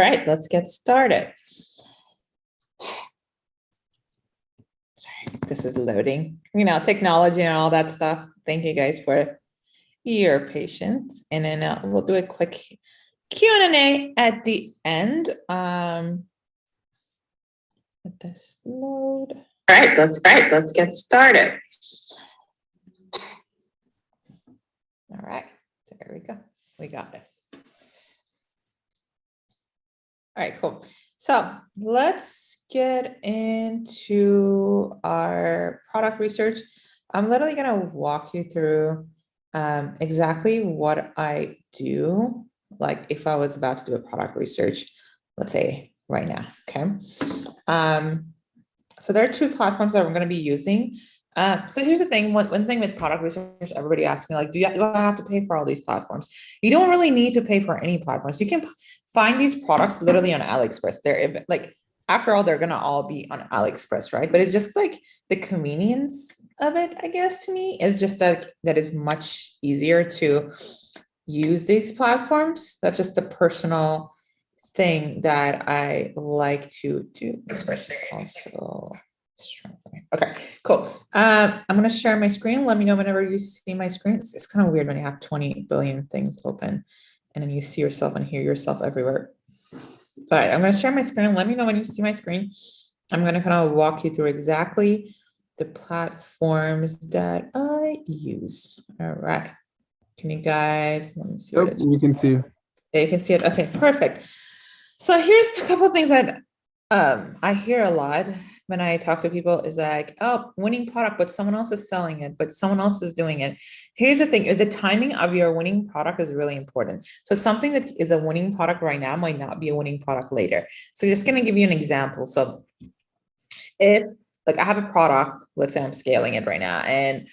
All right, let's get started. Sorry, this is loading, technology and all that stuff. Thank you guys for your patience. And then we'll do a quick Q&A at the end. Let this load. All right, let's get started. All right, there we go. We got it. All right, cool. So let's get into our product research. I'm literally going to walk you through exactly what I do, like if I was about to do a product research, let's say right now, okay? So there are two platforms that we're going to be using. So here's the thing, one thing with product research, everybody asks me, like, do I have to pay for all these platforms? You don't really need to pay for any platforms. You can find these products literally on AliExpress. They're like, after all, they're going to all be on AliExpress, right? But it's just like the convenience of it, I guess, to me, is just that is much easier to use these platforms. That's just a personal thing that I like to do. Also, okay, cool. I'm going to share my screen. Let me know whenever you see my screen. It's kind of weird when you have 20 billion things open and then you see yourself and hear yourself everywhere. All right, I'm going to share my screen. Let me know when you see my screen. I'm going to kind of walk you through exactly the platforms that I use. All right. Can you guys, let me see. Yep, we can see you. Yeah, you can see it. Okay, perfect. So here's a couple of things that I hear a lot when I talk to people is like, oh, winning product, but someone else is selling it, but someone else is doing it. Here's the thing, the timing of your winning product is really important. So something that is a winning product right now might not be a winning product later. So just going to give you an example. So if like I have a product, let's say I'm scaling it right now and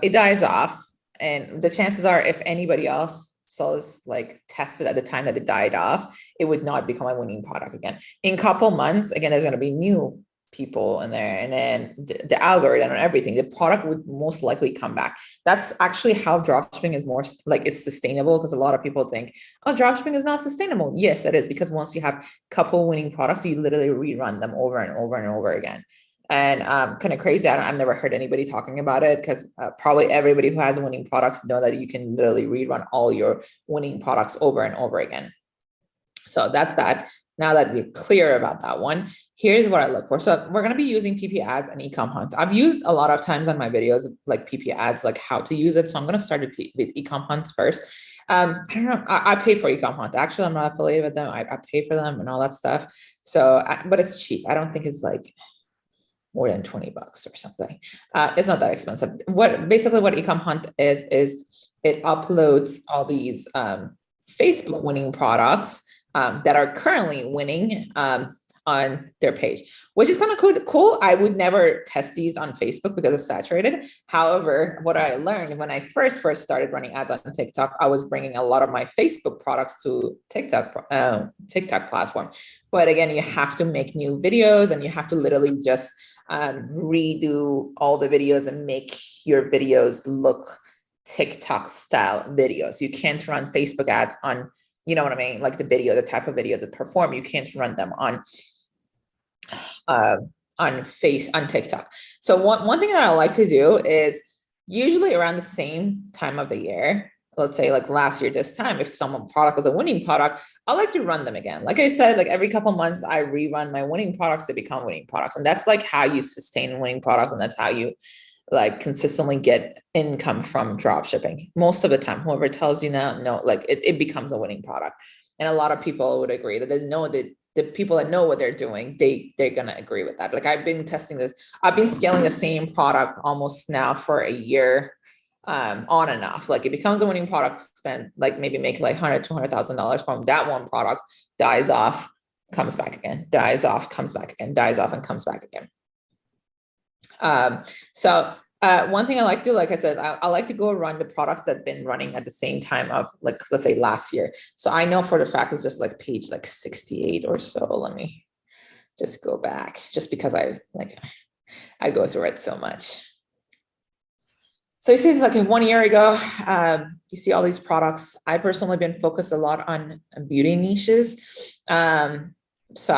it dies off, and the chances are if anybody else sells like tested at the time that it died off, it would not become a winning product again. In a couple months, again, there's going to be new people in there, and then the algorithm and everything, the product would most likely come back. That's actually how dropshipping is more like it's sustainable, because a lot of people think, oh, dropshipping is not sustainable. Yes, it is, because once you have a couple winning products, you literally rerun them over and over and over again. And kind of crazy. I've never heard anybody talking about it, because probably everybody who has winning products know that you can literally rerun all your winning products over and over again. So that's that. Now that we're clear about that one, here's what I look for. So we're going to be using PipiAds and Ecomhunt. I've used a lot of times on my videos, like PipiAds, like how to use it. So I'm going to start with Ecomhunt first. I don't know. I pay for Ecomhunt. Actually, I'm not affiliated with them. I pay for them and all that stuff. So, but it's cheap. I don't think it's like more than $20 or something. It's not that expensive. What Ecomhunt is it uploads all these Facebook winning products that are currently winning on their page, which is kind of cool. I would never test these on Facebook because it's saturated. However, what I learned when I first started running ads on TikTok, I was bringing a lot of my Facebook products to TikTok platform. But again, you have to make new videos and you have to literally just redo all the videos and make your videos look TikTok style videos. You can't run Facebook ads on, you know what I mean? Like the type of video that perform, you can't run them on TikTok. So one thing that I like to do is usually around the same time of the year, let's say like last year, this time, if some product was a winning product, I like to run them again. Like I said, like every couple of months, I rerun my winning products to become winning products. And that's like how you sustain winning products. And that's how you like consistently get income from drop shipping. Most of the time, whoever tells you now, no, like it becomes a winning product. And a lot of people would agree that they know that the people that know what they're doing, they're going to agree with that. Like I've been testing this. I've been scaling the same product almost now for a year, on and off. Like it becomes a winning product, spend like maybe make like $100,000-$200,000 from that one product, dies off, comes back again, dies off, comes back again, dies off and comes back again. So one thing I like to do, like I said, I like to go run the products that have been running at the same time of like, let's say last year. So I know for the fact it's just like page like 68 or so. Let me just go back just because I go through it so much. So you see, it's like 1 year ago, you see all these products. I personally been focused a lot on beauty niches. So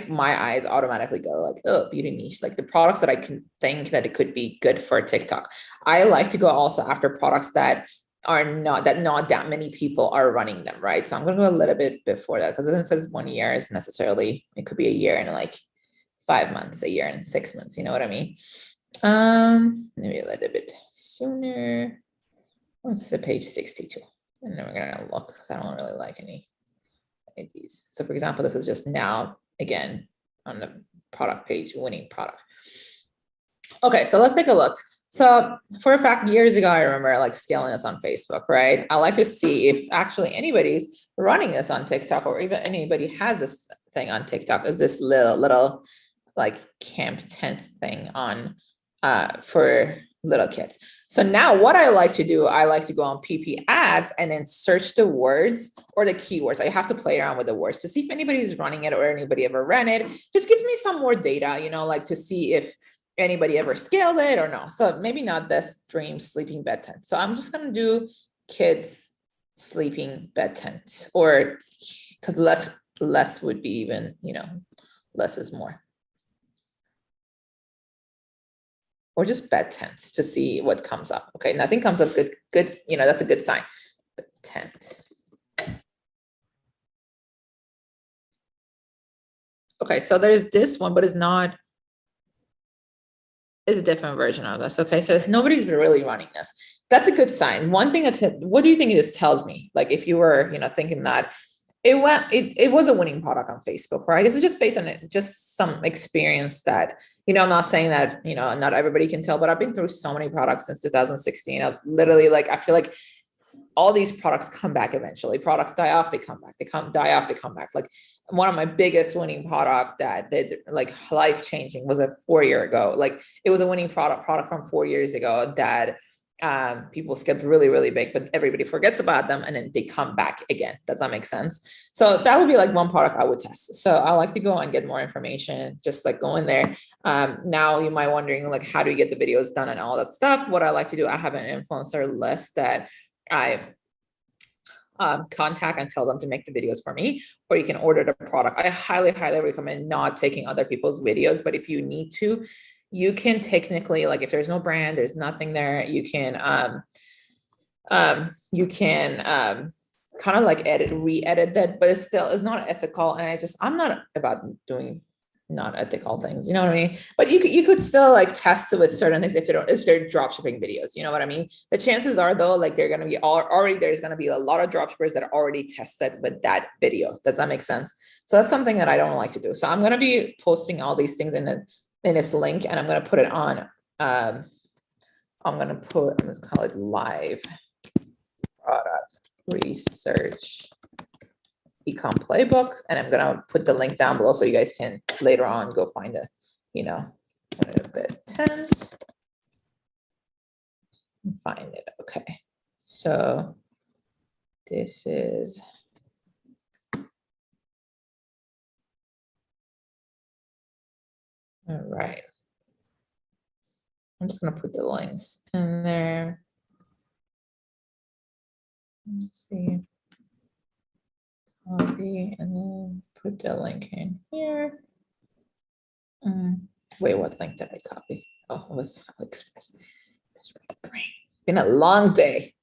my eyes automatically go like, oh, beauty niche, like the products that I can think that it could be good for TikTok. I like to go also after products that are not that many people are running them, right? So I'm going to go a little bit before that, because it says 1 year is necessarily, it could be a year and like 5 months, a year and 6 months, you know what I mean? Maybe a little bit sooner. What's the page 62? And then we're gonna look, because I don't really like any of these. So for example, this is just now again on the product page, winning product. Okay, so let's take a look. So for a fact, years ago, I remember like scaling this on Facebook, right? I like to see if actually anybody's running this on TikTok, or even anybody has this thing on TikTok. Is this little like camp tent thing on for little kids. So now what I like to do, I like to go on PipiAds and then search the words or the keywords. I have to play around with the words to see if anybody's running it or anybody ever ran it. Just gives me some more data, you know, like to see if anybody ever scaled it or no. So maybe not this dream sleeping bed tent. So I'm just going to do kids sleeping bed tent, or because less would be even, you know, less is more. Or just bed tents to see what comes up. Okay, nothing comes up good, you know, that's a good sign. Bed tent. Okay, so there's this one, but it's not, it's a different version of this. Okay, so nobody's really running this. That's a good sign. One thing what do you think this tells me? Like if you were, you know, thinking that it was a winning product on Facebook, right? I guess it's just based on it, just some experience that, you know, I'm not saying that, you know, not everybody can tell, but I've been through so many products since 2016. I've literally, like, I feel like all these products come back eventually. Products die off, they come back. They die off, they come back. Like one of my biggest winning product that did like life changing was a 4 year ago. Like it was a winning product from 4 years ago that people get really, really big, but everybody forgets about them and then they come back again. Does that make sense? So that would be like one product I would test. So I like to go and get more information, just like go in there. Now you might wondering like, how do you get the videos done and all that stuff? What I like to do, I have an influencer list that I contact and tell them to make the videos for me, or you can order the product. I highly, highly recommend not taking other people's videos, but if you need to, you can technically, like if there's no brand, there's nothing there, you can kind of like re-edit that, but it's still, it's not ethical. And I'm not about doing not ethical things, you know what I mean? But you could still like test it with certain things if they're drop shipping videos, you know what I mean? The chances are though, like they're going to be already, there's going to be a lot of drop shippers that are already tested with that video. Does that make sense? So that's something that I don't like to do. So I'm going to be posting all these things in this link, and I'm going to put it on, I'm going to call it live product research ecom playbook, and I'm gonna put the link down below so you guys can later on go find a, you know, a bit tense and find it. Okay, so this is all right. I'm just gonna put the links in there. Let's see. Copy and then put the link in here. Wait, what link did I copy? Oh, it was AliExpress. Been a long day.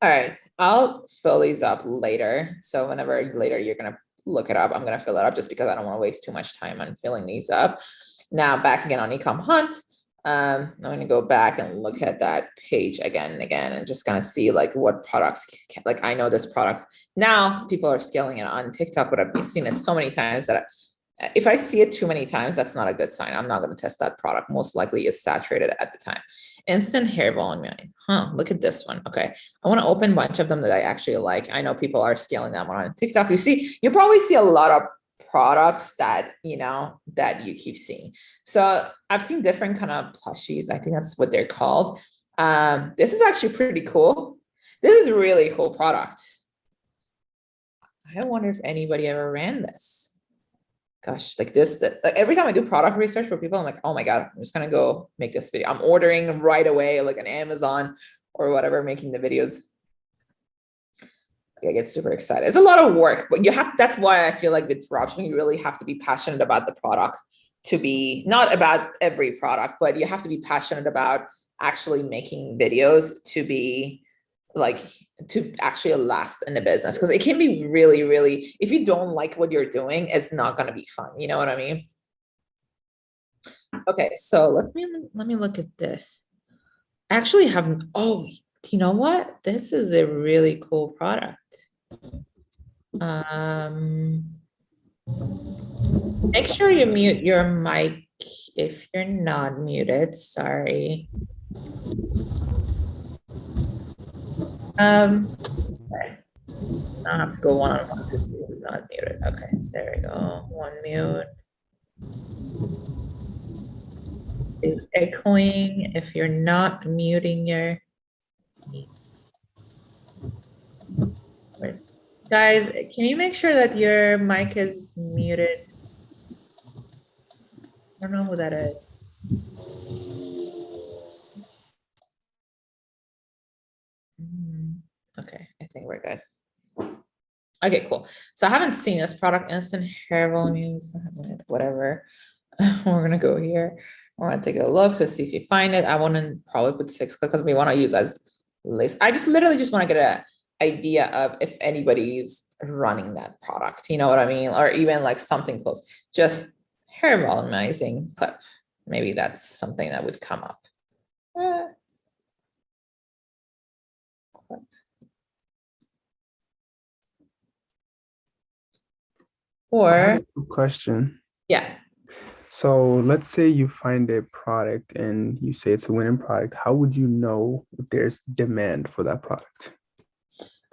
All right, I'll fill these up later. So whenever later you're gonna look it up, I'm gonna fill it up just because I don't want to waste too much time on filling these up. Now back again on Ecomhunt. I'm gonna go back and look at that page again and again, and just kind of see like what products like I know this product now. People are scaling it on TikTok, but I've seen it so many times that if I see it too many times, that's not a good sign. I'm not going to test that product. Most likely it's saturated at the time. Instant hair volume. Look at this one. Okay. I want to open a bunch of them that I actually like. I know people are scaling that one on TikTok. You probably see a lot of products that, you know, that you keep seeing. So I've seen different kind of plushies. I think that's what they're called. This is actually pretty cool. This is a really cool product. I wonder if anybody ever ran this. gosh, like this, like every time I do product research for people, I'm like, oh my God, I'm just gonna go make this video. I'm ordering right away, like on Amazon or whatever, making the videos. I get super excited. It's a lot of work, but you have, that's why I feel like with dropshipping, you really have to be passionate about the product to be, not about every product, but you have to be passionate about actually making videos to be like, to actually last in the business. Cause it can be really, really, if you don't like what you're doing, it's not going to be fun. You know what I mean? Okay. So let me look at this. I actually haven't, oh, you know what? This is a really cool product. Make sure you mute your mic if you're not muted. Sorry. Okay. I have to go one-on-one to see who's not muted. Okay, there we go. One mute. Is echoing if you're not muting your guys, can you make sure that your mic is muted? I don't know who that is. Okay, I think we're good. Okay, cool. So I haven't seen this product, instant hair volumes, whatever. We're gonna go here. We're gonna take a look to see if you find it. I want to probably put 6 because we want to use as list. I just literally just want to get an idea of if anybody's running that product. You know what I mean? Or even like something close. Just hair volumizing clip. Maybe that's something that would come up. Clip. Or question. Yeah. So let's say you find a product and you say it's a winning product. How would you know if there's demand for that product?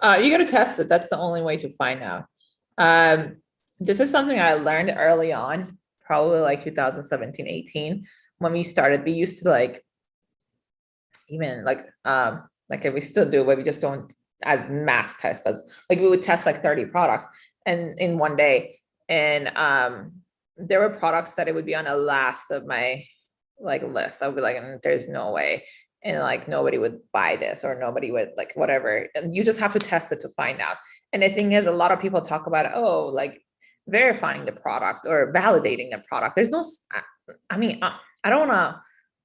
You got to test it. That's the only way to find out. This is something I learned early on, probably like 2017, 18, when we started. We used to like, even like we still do, but we just don't as mass test as like we would test like 30 products and in one day. And there were products that it would be on the last of my like list. I would be like, there's no way. And like nobody would buy this or nobody would like whatever. And you just have to test it to find out. And the thing is, a lot of people talk about, oh, like verifying the product or validating the product. There's no, I mean, I don't want to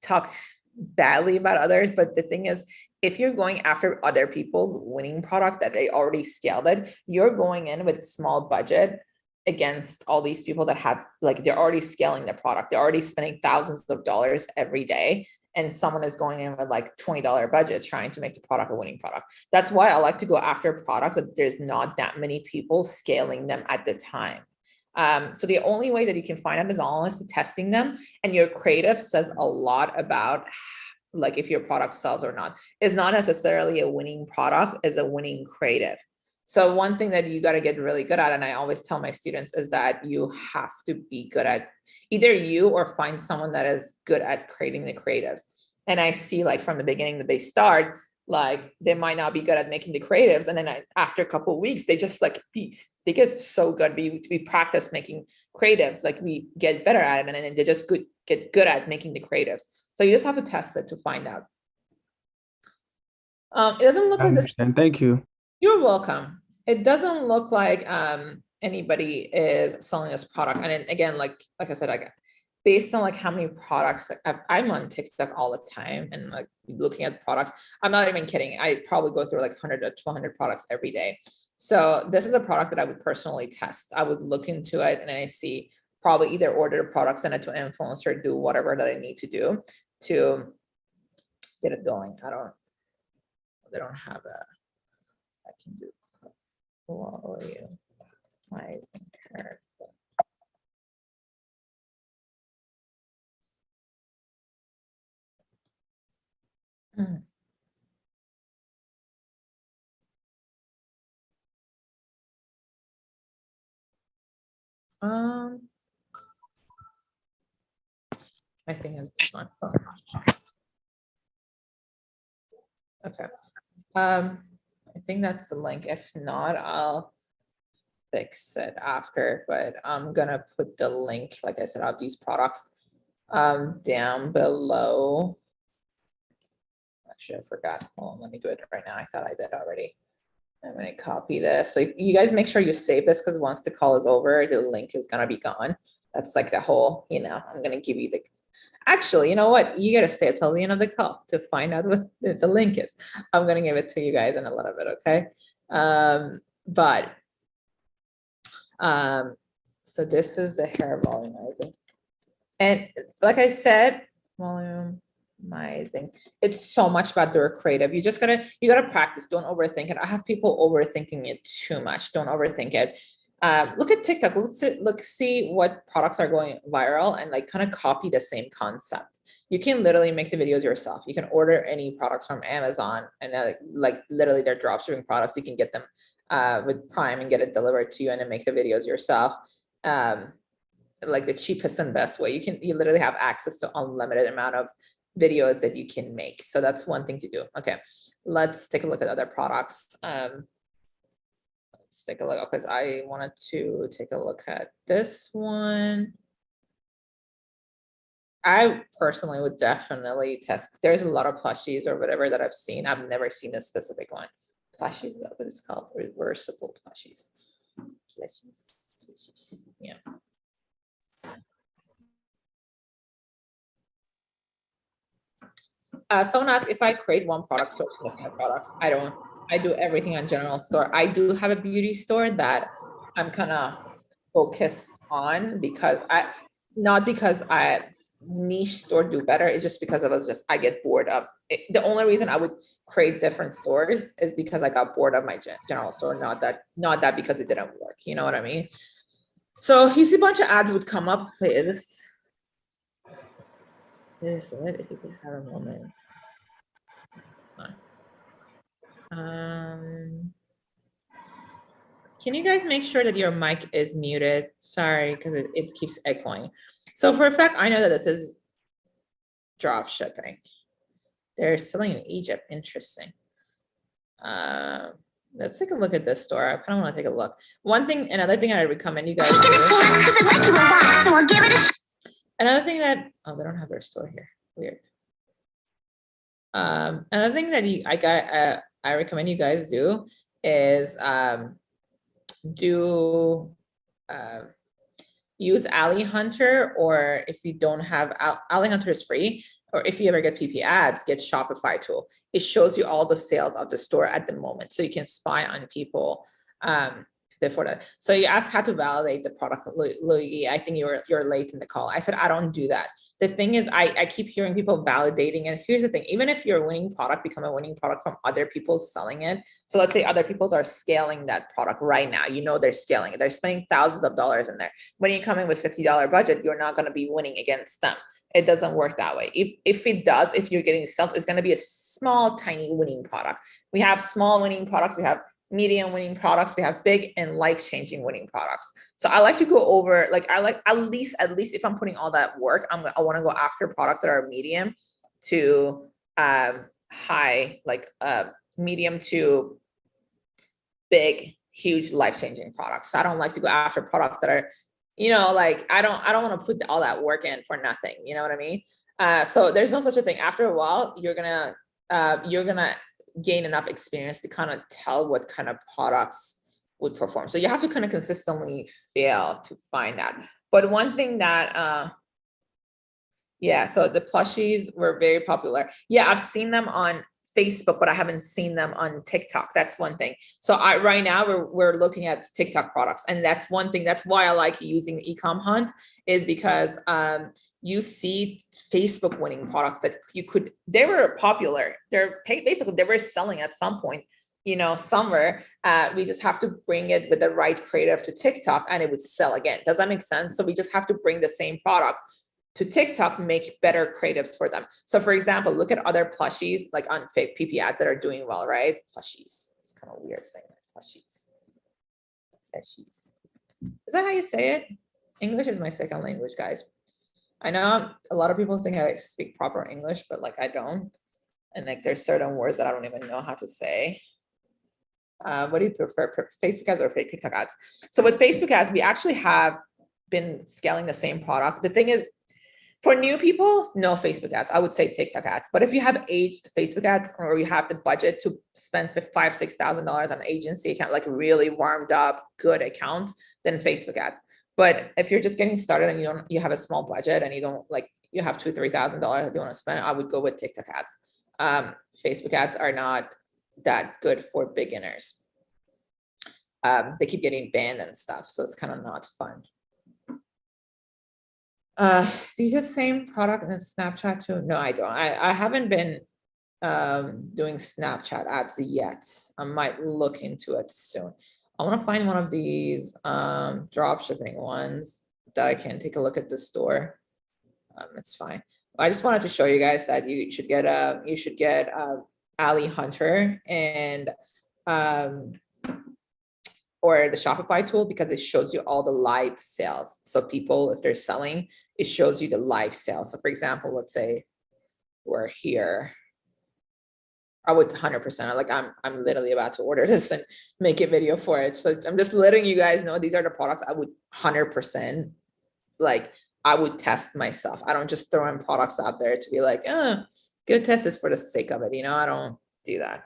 talk badly about others, but the thing is, if you're going after other people's winning product that they already scaled it, you're going in with small budget against all these people that have like, they're already scaling their product. They're already spending thousands of dollars every day. And someone is going in with like $20 budget trying to make the product a winning product. That's why I like to go after products that there's not that many people scaling them at the time. So the only way that you can find out is honestly testing them, and your creative says a lot about like if your product sells or not. It's not necessarily a winning product, it's a winning creative. So one thing that you got to get really good at, and I always tell my students, is that you have to be good at either you or find someone that is good at creating the creatives. And I see like from the beginning that they start, like they might not be good at making the creatives. And then after a couple of weeks, they just like, they get so good. We practice making creatives, like we get better at it. And then they just get good at making the creatives. So you just have to test it to find out. It doesn't look like this. Thank you. You're welcome. It doesn't look like anybody is selling this product. And then, again, like I said, based on like how many products, like I'm on TikTok all the time and like looking at products. I'm not even kidding. I probably go through like 100 to 200 products every day. So this is a product that I would personally test. I would look into it and I see probably either order the product, send it to an influencer, do whatever that I need to do to get it going. They don't have I can do quality character. I think it's my phone. Okay. I think that's the link. If not, I'll fix it after, but I'm gonna put the link, like I said, of these products down below. Actually, I forgot. Hold on, let me do it right now. I thought I did already. I'm gonna copy this. So you guys make sure you save this, because once the call is over, the link is gonna be gone. That's like the whole, I'm gonna give you the, actually, you know what? You gotta stay until the end of the call to find out what the link is. I'm gonna give it to you guys in a little bit, okay? So this is the hair volumizing. And like I said, volumizing, it's so much about their creative. You gotta practice. Don't overthink it. I have people overthinking it too much. Don't overthink it. Look at TikTok. See what products are going viral and like kind of copy the same concept. You can literally make the videos yourself. You can order any products from Amazon, and like literally they're dropshipping products. You can get them with Prime and get it delivered to you, and then make the videos yourself. Like the cheapest and best way. You literally have access to unlimited amount of videos that you can make. So that's one thing to do. Okay, let's take a look at other products. Let's take a look, because I wanted to take a look at this one. I personally would definitely test. There's a lot of plushies or whatever that I've seen. I've never seen a specific one. Plushies, is that what it's called? Reversible plushies. Plushies. Yeah. Someone asked if I create one product store for my products. I don't. I do everything on general store. I do have a beauty store that I'm kind of focused on, because not because I niche store do better. It's just because I get bored of it. The only reason I would create different stores is because I got bored of my general store. Not that because it didn't work. You know what I mean? So you see a bunch of ads would come up. Wait, is this it? If you could have a moment. Can you guys make sure that your mic is muted? Sorry, because it keeps echoing. So for a fact, I know that this is drop shipping. They're selling in Egypt. Interesting. Let's take a look at this store. I kind of want to take a look. Another thing I recommend you guys do. Another thing that, oh, they don't have their store here. Weird. Another thing that I recommend you guys do is use Alley Hunter, or if you don't have Alley Hunter is free, or if you ever get PipiAds, get Shopify tool. It shows you all the sales of the store at the moment, so you can spy on people before that. So you asked how to validate the product, Louis. I think you're late in the call. I said I don't do that. The thing is, I keep hearing people validating it. Here's the thing: even if your winning product become a winning product from other people selling it, so let's say other people are scaling that product right now. They're scaling it. They're spending thousands of dollars in there. When you come in with $50 budget, you're not going to be winning against them. It doesn't work that way. If it does, if you're getting sales, it's going to be a small, tiny winning product. We have small winning products. We have medium winning products. We have big and life-changing winning products. So I like to go over, at least if I'm putting all that work, I want to go after products that are medium to high, medium to big, huge, life-changing products. So I don't like to go after products that are, I don't want to put all that work in for nothing. You know what I mean? So there's no such a thing. After a while, you're gonna gain enough experience to kind of tell what kind of products would perform. So you have to kind of consistently fail to find out. But one thing that, so the plushies were very popular. Yeah, I've seen them on Facebook, but I haven't seen them on TikTok. That's one thing. So right now we're looking at TikTok products, and that's one thing. That's why I like using Ecomhunt, is because you see Facebook winning products that they were popular. Basically they were selling at some point, somewhere. We just have to bring it with the right creative to TikTok, and it would sell again. Does that make sense? So we just have to bring the same product to TikTok, make better creatives for them. So for example, look at other plushies, like on PipiAds that are doing well, right? Plushies. It's kind of weird saying that. Plushies. Is that how you say it? English is my second language, guys. I know a lot of people think I speak proper English, but I don't. And there's certain words that I don't even know how to say. What do you prefer, Facebook ads or TikTok ads? So with Facebook ads, we actually have been scaling the same product. The thing is, for new people, no Facebook ads. I would say TikTok ads. But if you have aged Facebook ads, or you have the budget to spend $5,000-$6,000 on an agency account, like really warmed up, good account, then Facebook ads. But if you're just getting started and you have a small budget and you have $2,000-$3,000 that you want to spend, I would go with TikTok ads. Facebook ads are not that good for beginners. They keep getting banned and stuff, so it's kind of not fun. Do you use the same product in Snapchat too? No, I don't. I haven't been doing Snapchat ads yet. I might look into it soon. I want to find one of these drop shipping ones that I can take a look at the store. It's fine. I just wanted to show you guys that you should get Ali Hunter and or the Shopify tool, because it shows you all the live sales. So people, if they're selling, it shows you the live sales. So for example, let's say we're here. I would 100%, like I'm literally about to order this and make a video for it. So I'm just letting you guys know these are the products I would 100%, like I would test myself. I don't just throw in products out there to be like, go test this for the sake of it. You know, I don't do that.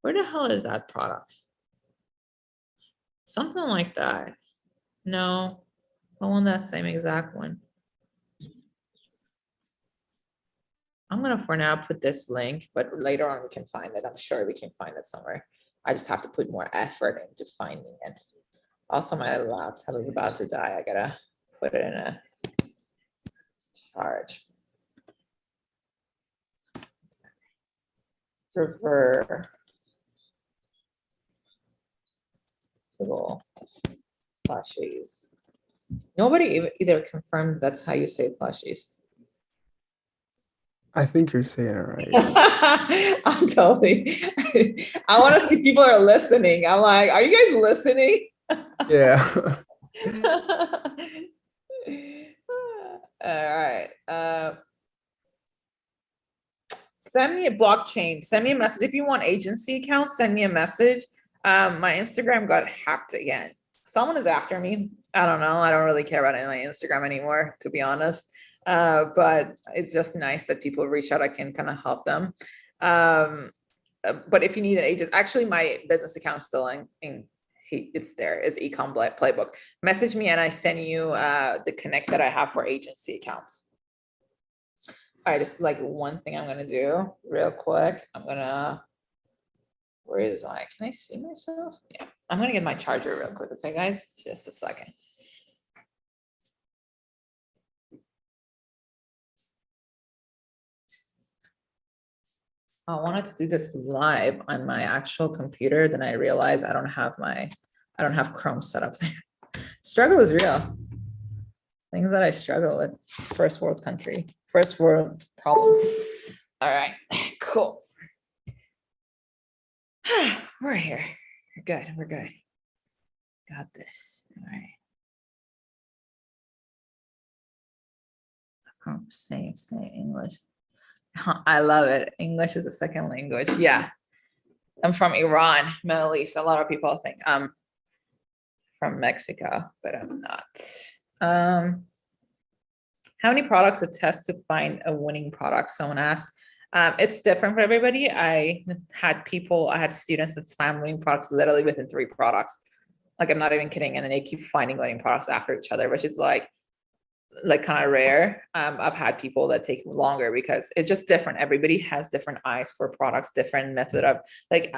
Where the hell is that product? Something like that. No, I want that same exact one. I'm gonna for now put this link, but later on we can find it. I'm sure we can find it somewhere. I just have to put more effort into finding it. Also, my laptop is about to die. I gotta put it in a charge. Plushies. Nobody either confirmed that's how you say plushies. I think you're saying it right. I'm totally. I want to see people are listening. I'm like, are you guys listening? Yeah. All right. Send me a blockchain. Send me a message. If you want agency accounts, send me a message. My Instagram got hacked again. Someone is after me. I don't know. I don't really care about my Instagram anymore, to be honest. But it's just nice that people reach out. I can kind of help them. But if you need an agent, actually my business account is still it's there. It's Ecom Playbook. Message me and I send you the connect that I have for agency accounts. All right, just like one thing I'm gonna do real quick. Where is my, can I see myself? Yeah, I'm gonna get my charger real quick, okay guys? Just a second. I wanted to do this live on my actual computer, then I realized I don't have Chrome set up there. Struggle is real. Things that I struggle with. First world country, first world problems. All right, cool. We're here. We're good. We're good. Got this. All right. Same English. I love it. English is a second language. Yeah. I'm from Iran, Middle East. A lot of people think I'm from Mexico, but I'm not. How many products to test to find a winning product? Someone asked. It's different for everybody. I had students that found winning products literally within 3 products. Like, I'm not even kidding. And then they keep finding winning products after each other, which is like kind of rare. I've had people that take longer because it's just different. Everybody has different eyes for products, different method of, like,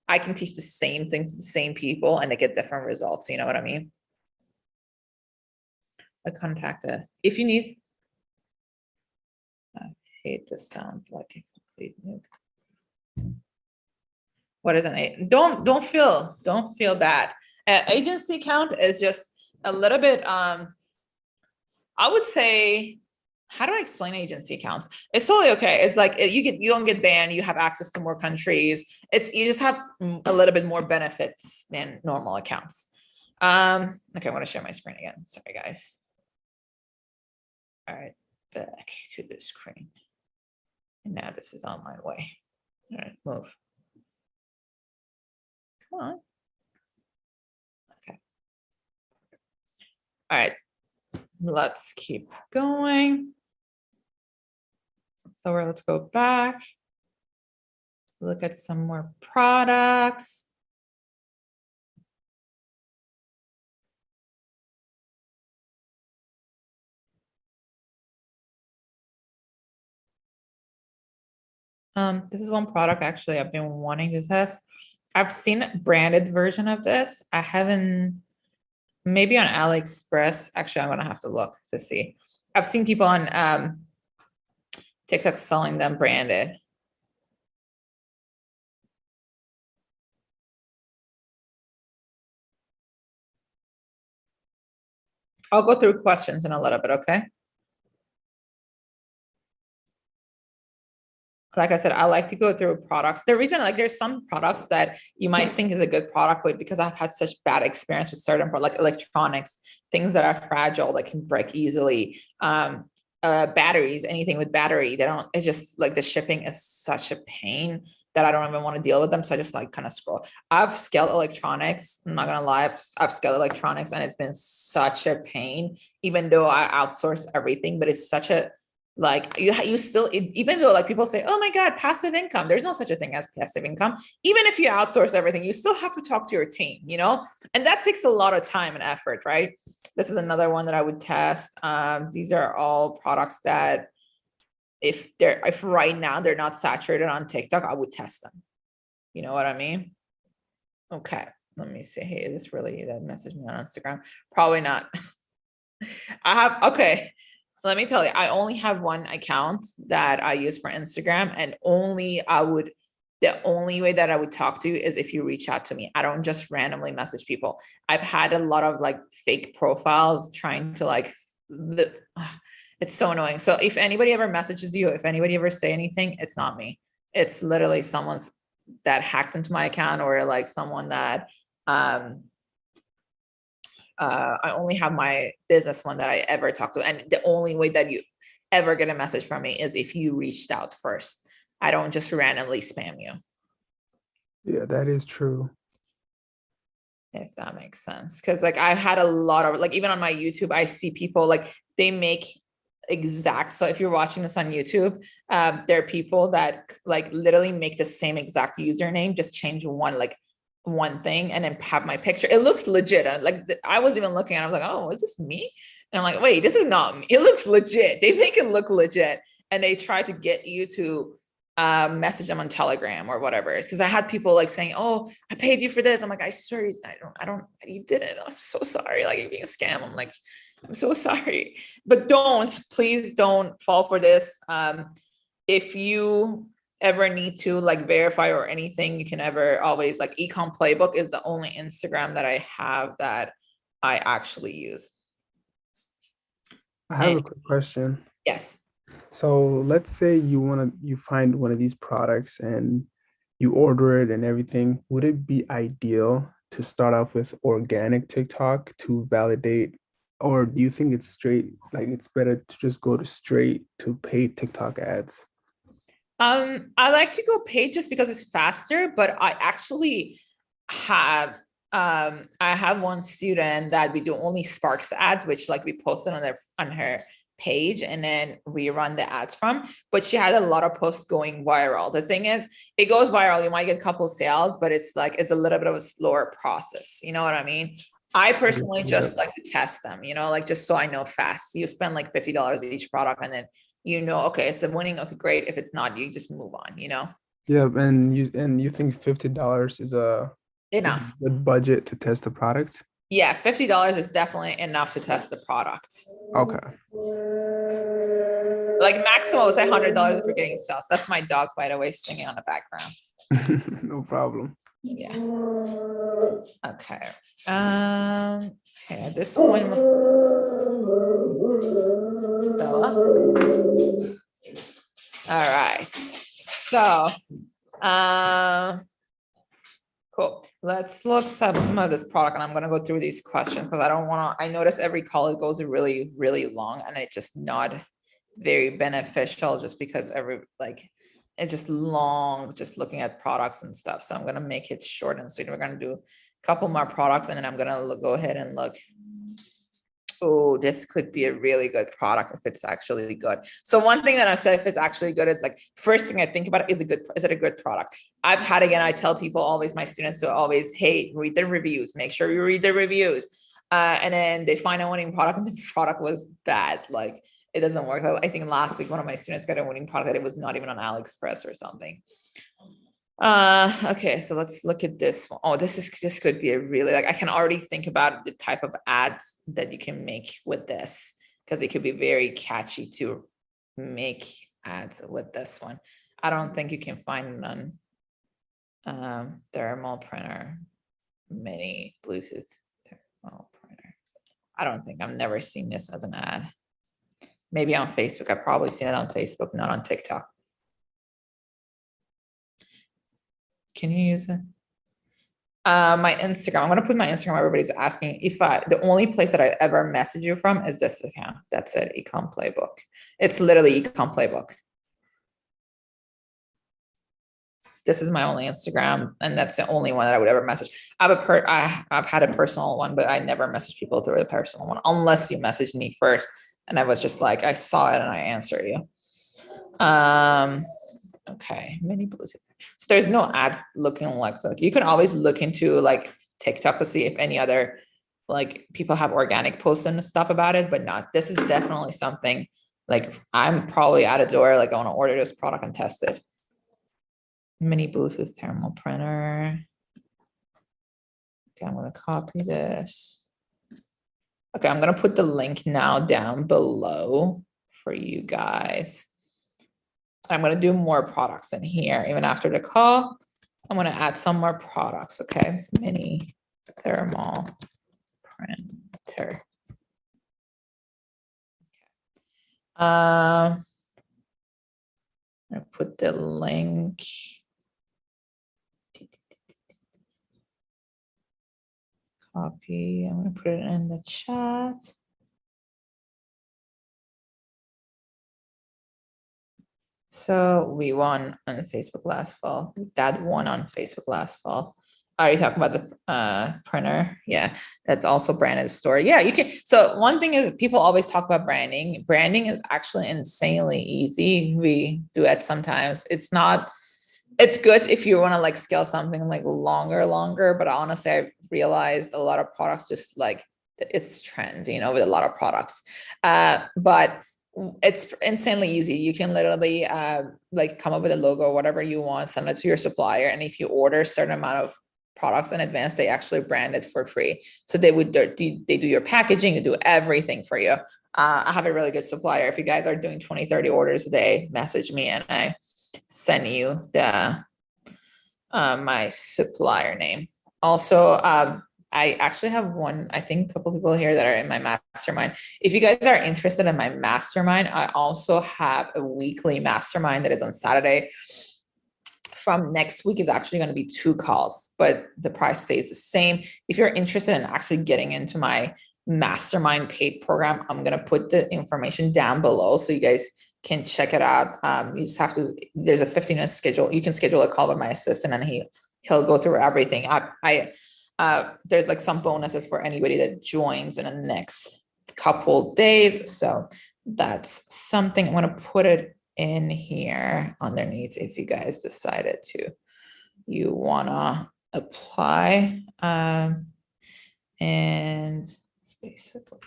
I can teach the same thing to the same people and they get different results. You know what I mean? I contacted, if you need, I hate to sound like a complete noob. What is an don't feel bad. Agency account is just a little bit, I would say, how do I explain agency accounts? It's totally okay. It's like you don't get banned. You have access to more countries. You just have a little bit more benefits than normal accounts. Okay, I want to share my screen again. Sorry, guys. All right, back to the screen. And now this is online way. All right, move. come on. Okay. All right, let's keep going. So let's go back, look at some more products. This is one product actually I've been wanting to test. I've seen a branded version of this. I haven't, maybe on AliExpress. Actually, I'm gonna have to look to see. I've seen people on TikTok selling them branded. I'll go through questions in a little bit, okay? Like I said, I like to go through products. The reason, like, there's some products that you might think is a good product, but because I've had such bad experience with certain products, like electronics, things that are fragile, that can break easily, batteries, anything with battery, they don't, it's just like the shipping is such a pain that I don't even want to deal with them. So I just like kind of scroll. I've scaled electronics. I'm not gonna lie, I've scaled electronics and it's been such a pain, even though I outsource everything, but it's such a, like you still, even though like people say, oh my God, passive income, there's no such a thing as passive income. Even if you outsource everything, you still have to talk to your team, you know, and that takes a lot of time and effort, right? This is another one that I would test. These are all products that if right now they're not saturated on TikTok, I would test them. You know what I mean? Okay, let me see. Hey, is this really that message me on Instagram? Probably not. Okay. Let me tell you, I only have one account that I use for Instagram, and the only way that I would talk to you is if you reach out to me. I don't just randomly message people. I've had a lot of like fake profiles trying to like, it's so annoying. So if anybody ever messages you, if anybody ever say anything, it's not me. It's literally someone's that hacked into my account, or like someone that, I only have my business one that I ever talk to. And the only way that you ever get a message from me is if you reached out first. I don't just randomly spam you. Yeah, that is true. If that makes sense. Cause like I've had a lot of, like, even on my YouTube, I see people like they make exact. So if you're watching this on YouTube, there are people that like literally make the same exact username, just change one thing and then have my picture. It looks legit. And like I was even looking at it, I was like, oh, is this me? And I'm like, wait, this is not me. It looks legit. They make it look legit. And they try to get you to message them on Telegram or whatever. Because I had people like saying, oh, I paid you for this. I'm like, I swear, I don't, you didn't. I'm so sorry. Like, you're being a scam. I'm like, I'm so sorry. But please don't fall for this. If you ever need to like verify or anything, you can ever always, like, Ecom Playbook is the only Instagram that I have that I actually use. I have a quick question. Yes. So let's say you find one of these products and you order it and everything. Would it be ideal to start off with organic TikTok to validate, or do you think it's it's better to just go straight to paid TikTok ads? I like to go paid just because it's faster, but I actually have I have one student that we do only Sparks ads, which like we posted on her page and then we run the ads from, but she had a lot of posts going viral. The thing is, it goes viral, you might get a couple sales, but it's a little bit of a slower process. You know what I mean? I personally just like to test them, like just so I know fast. You spend like $50 each product and then okay, it's a winning. Okay, great. If it's not, you just move on, Yeah, and you think $50 is a enough. good budget to test the product? Yeah, $50 is definitely enough to test the product. Okay. Like maximum was $100 if you're getting sales. That's my dog, by the way, singing on the background. No problem. Yeah. Okay. Okay, this one. Bella. All right. So, cool. Let's look at some of this product, and I'm going to go through these questions because I notice every call it goes really, really long, and it's just not very beneficial just because it's just long, just looking at products and stuff. So I'm going to make it short and sweet. We're going to do a couple more products, and then I'm going to go ahead and look. Oh, this could be a really good product if it's actually good. So one thing that I said, if it's actually good, is like, first thing I think about is it a good product? I tell people always, my students, to always, hey, read the reviews, make sure you read the reviews. And then they find a winning product and the product was bad. Like, it doesn't work. I think last week, one of my students got a winning product that it was not even on AliExpress or something. Okay, so let's look at this one. Oh, this could be a really, like, I can already think about the type of ads that you can make with this, because it could be very catchy to make ads with this one. I don't think you can find none. Thermal printer, mini Bluetooth thermal printer. I don't think, I've never seen this as an ad. Maybe on Facebook. I've probably seen it on Facebook, not on TikTok. Can you use it? My Instagram. I'm gonna put my Instagram. Everybody's asking if the only place that I ever message you from is this account. That's it. Ecom Playbook. It's literally Ecom Playbook. This is my only Instagram, and that's the only one that I would ever message. I've had a personal one, but I never message people through a personal one unless you message me first. And I was just like, I saw it and I answer you. Okay, mini Bluetooth. So there's no ads looking like that. You can always look into like TikTok to see if any other like people have organic posts and stuff about it, but not. This is definitely something like I'm probably at a door, like I want to order this product and test it. Mini Bluetooth thermal printer. Okay, I'm going to copy this. Okay, I'm going to put the link now down below for you guys. I'm going to do more products in here. Even after the call, I'm going to add some more products. Okay, mini thermal printer. I put the link. Copy. I'm going to put it in the chat. So we won on Facebook last fall. Dad won on Facebook last fall. Are you talking about the printer? Yeah, that's also branded store. Yeah, you can. So one thing is people always talk about branding. Branding is actually insanely easy. We do it sometimes. It's not, it's good if you want to like scale something like longer, but honestly, I realized a lot of products just like it's trends, you know, with a lot of products. But it's insanely easy. You can literally like come up with a logo or whatever you want, send it to your supplier. And if you order a certain amount of products in advance, they actually brand it for free. So they do your packaging, they do everything for you. I have a really good supplier. If you guys are doing 20, 30 orders a day, message me and I send you the my supplier name. Also, I actually have I think a couple people here that are in my mastermind. If you guys are interested in my mastermind, I also have a weekly mastermind that is on Saturday. From next week is actually going to be 2 calls, but the price stays the same. If you're interested in actually getting into my mastermind paid program, I'm going to put the information down below so you guys can check it out. You just have to, there's a 15-minute schedule. You can schedule a call with my assistant and he'll go through everything. There's like some bonuses for anybody that joins in the next couple days. So that's something I'm going to put it in here underneath if you guys decided you want to apply. And basically,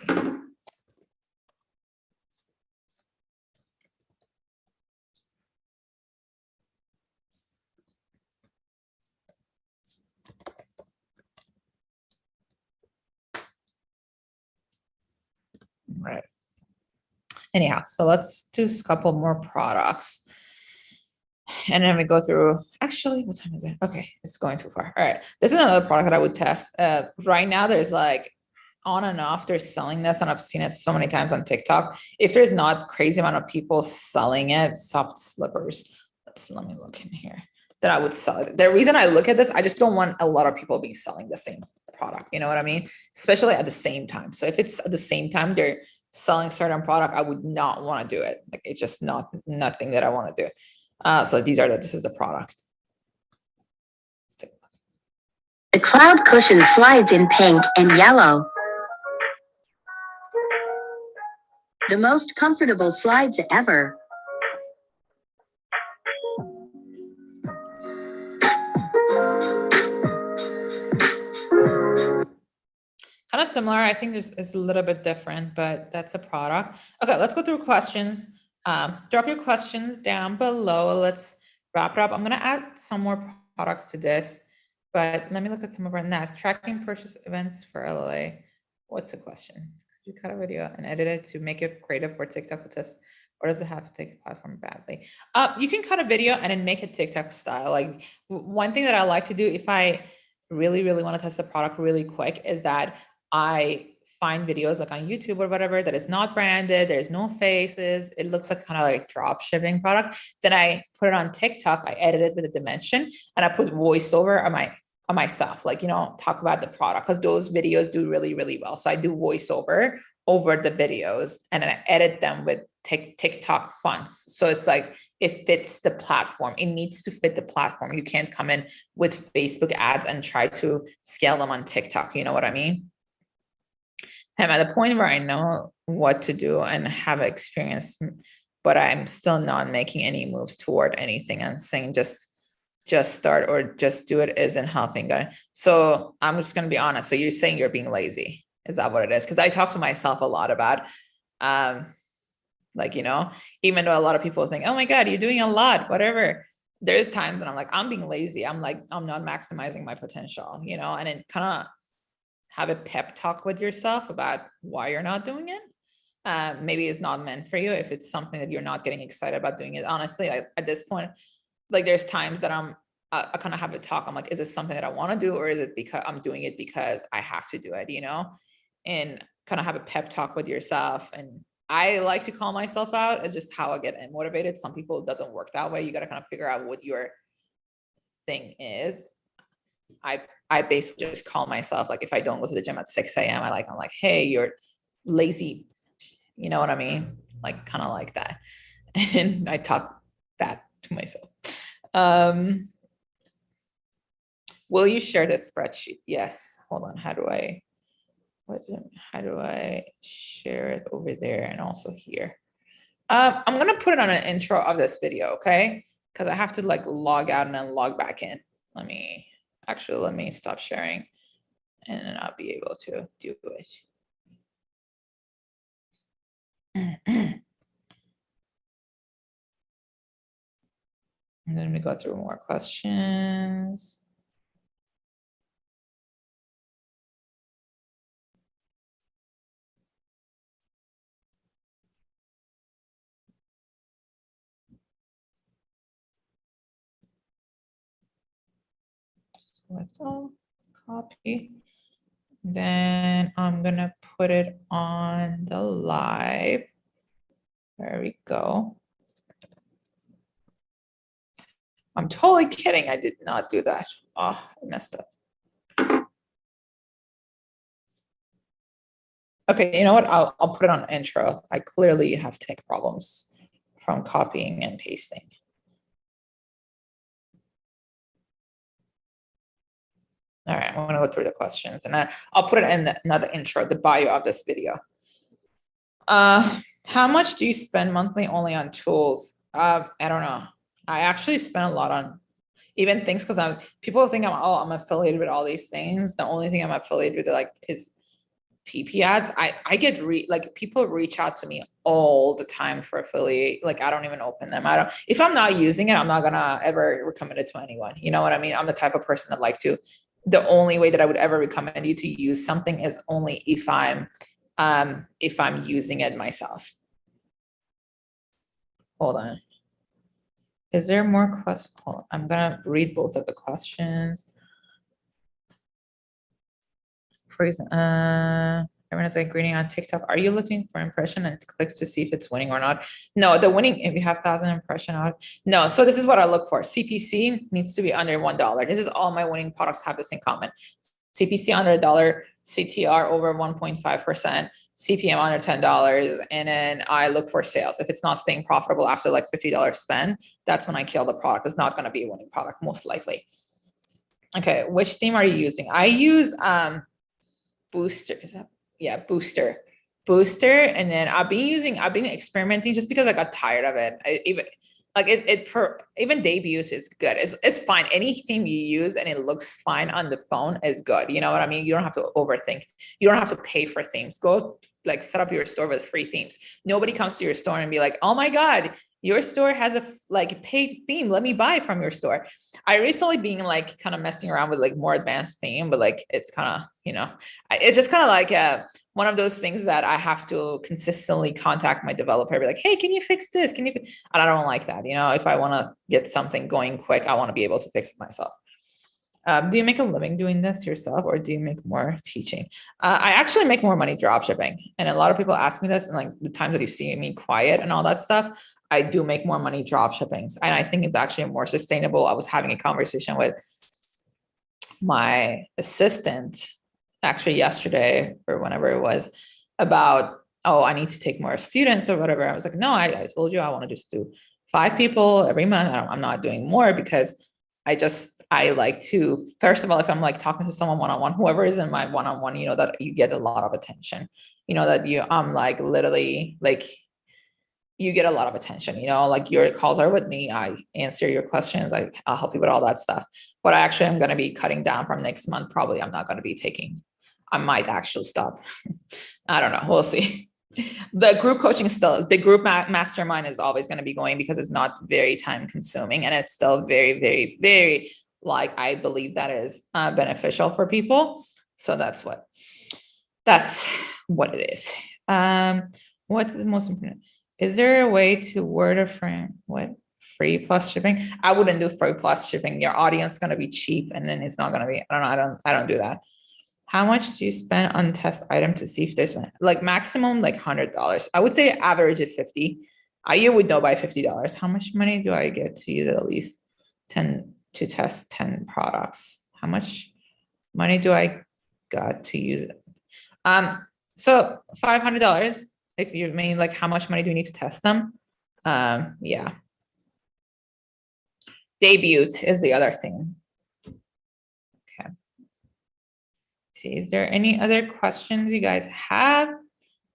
right. Anyhow, so let's do a couple more products. And then we go through, actually, what time is it? Okay, it's going too far. All right, this is another product that I would test. Right now, there's like on and off, they're selling this, and I've seen it so many times on TikTok. If there's not crazy amount of people selling it, soft slippers. Let me look in here. That I would sell it. The reason I look at this, I just don't want a lot of people be selling the same product. You know what I mean? Especially at the same time. So if it's at the same time they're selling certain product, I would not want to do it. Like it's just nothing that I want to do. So this is the product. The cloud cushion slides in pink and yellow. The most comfortable slides ever. Kind of similar. I think it's a little bit different, but that's a product. Okay, let's go through questions. Drop your questions down below. Let's wrap it up. I'm gonna add some more products to this, but let me look at some of our next. Tracking purchase events for LLA. What's the question? Could you cut a video and edit it to make it creative for TikTok with us, or does it have to take a platform badly? You can cut a video and then make it TikTok style. Like one thing that I like to do if I really want to test the product really quick is that I find videos like on YouTube or whatever that is not branded, there's no faces, it looks like kind of like drop shipping product. Then I put it on TikTok, I edit it with a dimension, and I put voiceover on myself, like, talk about the product, because those videos do really well. So I do voiceover over the videos and then I edit them with TikTok fonts. So it's like it fits the platform. It needs to fit the platform. You can't come in with Facebook ads and try to scale them on TikTok. You know what I mean? I'm at a point where I know what to do and have experience, but I'm still not making any moves toward anything and saying just start or just do it isn't helping. So I'm just going to be honest. So you're saying you're being lazy. Is that what it is? Because I talk to myself a lot about, even though a lot of people are saying, oh my God, you're doing a lot, whatever. There's times that I'm like, I'm being lazy. I'm like, I'm not maximizing my potential, and then kind of have a pep talk with yourself about why you're not doing it. Maybe it's not meant for you. If it's something that you're not getting excited about doing it, honestly, at this point, like there's times that I kind of have a talk. I'm like, is this something that I want to do? Or is it because I'm doing it because I have to do it, and kind of have a pep talk with yourself. And I like to call myself out. It's just how I get motivated. Some people, it doesn't work that way. You got to kind of figure out what your thing is. I basically just call myself, like if I don't go to the gym at 6 a.m., I'm like, hey, you're lazy. You know what I mean? Like kind of like that. And I talk that to myself. Will you share this spreadsheet? Yes. Hold on. How do I share it over there and also here? I'm going to put it on an intro of this video. Okay. Cause I have to like log out and then log back in. Let me stop sharing and then I'll be able to do it. And then we go through more questions. Select all, copy. Then I'm gonna put it on the live. There we go. I'm totally kidding. I did not do that. Oh, I messed up. Okay, you know what? I'll put it on intro. I clearly have tech problems from copying and pasting. All right, I'm gonna go through the questions and I'll put it in another intro, the bio of this video. How much do you spend monthly only on tools? I don't know. I actually spend a lot on even things because people think I'm affiliated with all these things. The only thing I'm affiliated with is PipiAds. I get people reach out to me all the time for affiliate. Like I don't even open them. If I'm not using it, I'm not gonna ever recommend it to anyone. You know what I mean? I'm the type of person that the only way that I would ever recommend you to use something is only if I'm using it myself. Hold on. Is there more questions? Hold on. I'm gonna read both of the questions. For example, everyone's like greeting on TikTok. Are you looking for impression and clicks to see if it's winning or not? No, the winning, if you have 1,000 impression, no. So this is what I look for. CPC needs to be under $1. This is all my winning products have this in common. CPC under $1, CTR over 1.5%, CPM under $10, and then I look for sales. If it's not staying profitable after like $50 spend, that's when I kill the product. It's not going to be a winning product, most likely. Okay, which theme are you using? I use Booster. Is that, yeah, Booster. And then I've been experimenting just because I got tired of it. Even Debut is good. It's fine. Any theme you use and it looks fine on the phone is good. You know what I mean? You don't have to overthink. You don't have to pay for themes. Go like set up your store with free themes. Nobody comes to your store and be like, oh my God, your store has a like paid theme. Let me buy from your store. I recently been like kind of messing around with like more advanced theme, but like it's kind of, it's just kind of like one of those things that I have to consistently contact my developer, be like, hey, can you fix this? And I don't like that. If I want to get something going quick, I want to be able to fix it myself. Do you make a living doing this yourself, or do you make more teaching? I actually make more money dropshipping. And a lot of people ask me this, and like the times that you see me quiet and all that stuff, I do make more money dropshipping. And I think it's actually more sustainable. I was having a conversation with my assistant actually yesterday or whenever it was about, I need to take more students or whatever. I was like, no, I told you I want to just do 5 people every month. I'm not doing more because I like to, first of all, if I'm like talking to someone one-on-one, whoever is in my one-on-one, that you get a lot of attention, I'm like literally like, you get a lot of attention, like your calls are with me. I answer your questions. I'll help you with all that stuff. But I actually am going to be cutting down from next month. Probably I'm not going to be I might actually stop. I don't know. We'll see. The group coaching the group mastermind is always going to be going because it's not very time consuming. And it's still very, very, very, like, I believe that is beneficial for people. So that's what it is. What is the most important? Is there a way to word a frame? What? Free plus shipping? I wouldn't do free plus shipping. Your audience is going to be cheap, and then it's not going to be, I don't do that. How much do you spend on test item to see if there's one? Like maximum, like $100. I would say average at 50. You would know by $50. How much money do I get to use at least 10 to test 10 products? How much money do I got to use it? So $500. If you mean like how much money do you need to test them? Yeah. Debut is the other thing. Okay. See, is there any other questions you guys have?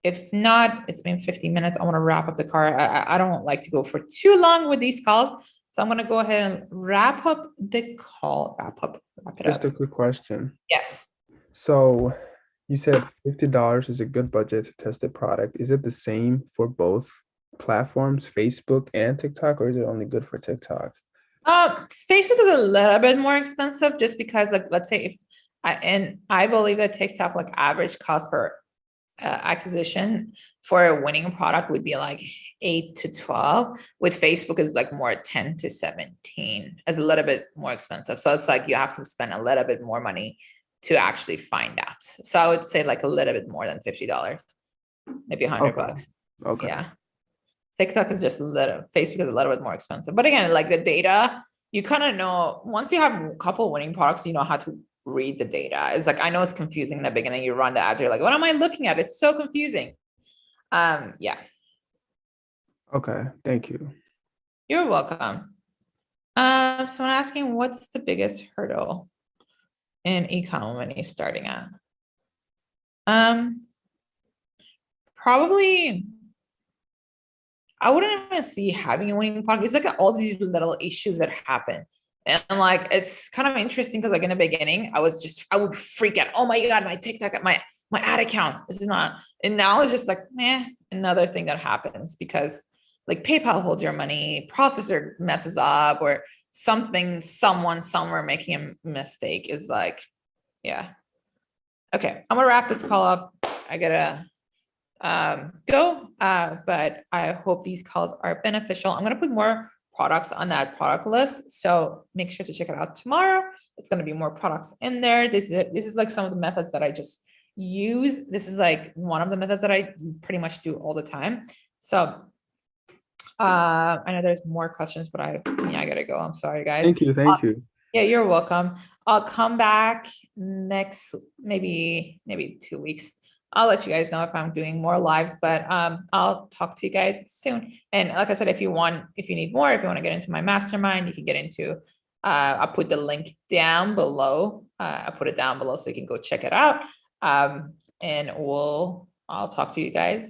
If not, it's been 50 minutes. I want to wrap up the call. I don't like to go for too long with these calls. So I'm going to go ahead and wrap up the call. Wrap it Just up. a quick question. Yes. So you said $50 is a good budget to test the product. Is it the same for both platforms, Facebook and TikTok, or is it only good for TikTok? Facebook is a little bit more expensive just because, like, let's say I believe that TikTok, like, average cost per acquisition for a winning product would be like 8 to 12. With Facebook is like more 10 to 17. It's a little bit more expensive. So it's like you have to spend a little bit more money to actually find out. So I would say like a little bit more than $50, maybe $100. Okay. Yeah. TikTok is just Facebook is a little bit more expensive. But again, like the data, you kind of know, once you have a couple winning products, you know how to read the data. It's like, I know it's confusing in the beginning. You run the ads, you're like, what am I looking at? It's so confusing. Yeah. Okay. Thank you. You're welcome. Someone asking, what's the biggest hurdle in e-com when you're starting out? Probably, I wouldn't even see having a winning product. It's like all these little issues that happen. And like, it's kind of interesting because like in the beginning, I would freak out. Oh my God, my TikTok, my ad account, this is not, and now it's just like, another thing that happens because like PayPal holds your money, processor messes up, or someone somewhere making a mistake is like, yeah. Okay, I'm gonna wrap this call up. I gotta go, but I hope these calls are beneficial. I'm gonna put more products on that product list, so make sure to check it out tomorrow. It's gonna be more products in there. This is like some of the methods that I just use. This is like one of the methods that I pretty much do all the time. So I know there's more questions, but I gotta go. I'm sorry, guys. Thank you. Yeah, you're welcome. I'll come back next, maybe 2 weeks. I'll let you guys know if I'm doing more lives, but I'll talk to you guys soon. And like I said, if you need more, if you want to get into my mastermind, you can get into, I'll put the link down below. I'll put it down below so you can go check it out. And I'll talk to you guys